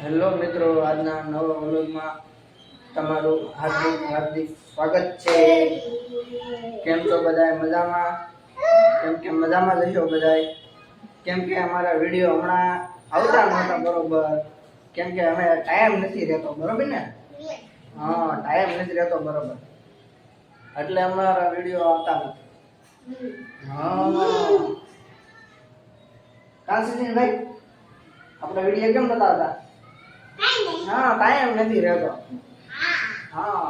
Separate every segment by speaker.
Speaker 1: Hello મિત્રો, આજના નવા વ્લોગમાં તમારું હાર્દિક સ્વાગત છે। કેમ છો બધા? મજામાં? કેમ કે મજામાં જશો બધા? કેમ કે અમારા વિડીયો હમણાં આવતા નહોતા બરોબર, કેમ કે અમે ટાઈમ નથી રહેતો, બરોબર ને? હા, ટાઈમ નથી રહેતો બરોબર, એટલે અમારા વિડીયો આવતા નથી। હા કાંસી ભાઈ, આપણા વિડીયો કેમ બતાવતા? हाँ टाइम नहीं रहता। हाँ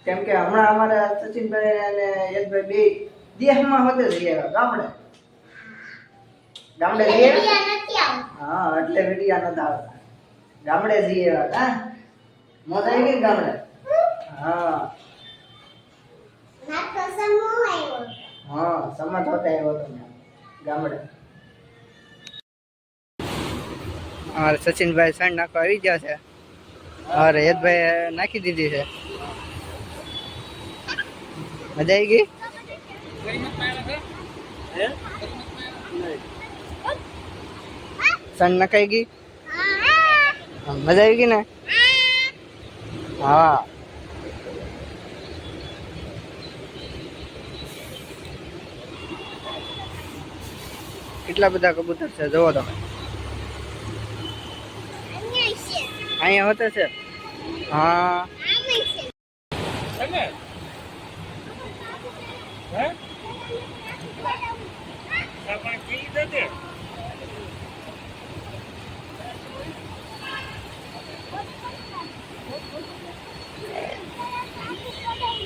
Speaker 1: केम के हमारा हमारे सचिन भाई ने एक भाई बे देह में होते रहिएगा गामडे गामडे रहिए। हाँ એટલે વિડિયા નતા આવતા, ગામડે જઈએ હા મોજ આવી ગઈ ગામડે। हाँ ના તો સમો આવ્યો। हाँ સમજ હોતા આવ્યો તો ગામડે। और सचिन भाई सण नाखो આવી ગયા છે और હેત ભાઈ નાખી દીધી છે। મજા આવી ગઈ? સણ નખાઈ ગઈ? મજા આવી ગઈ ને? હા કેટલા બધા કબૂતર છે જોવો તમે। અહીંયા હોતે છે। हाँ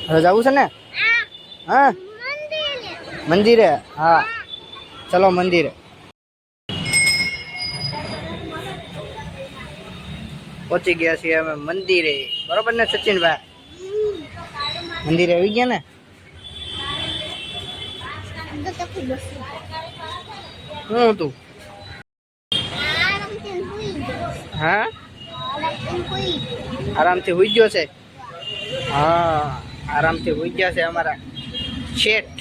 Speaker 1: હવે જવું છે ને? હા મંદિરે। હા ચલો મંદિરે। પહોંચી ગયા છીએ અમે મંદિરે, બરોબર ને સચિનભાઈ? મંદિરે આવી ગયા ને? શું હતું? હા આરામથી હુઈ ગયો છે। હા આરામથી હુઈ ગયા છે અમારા શેઠ।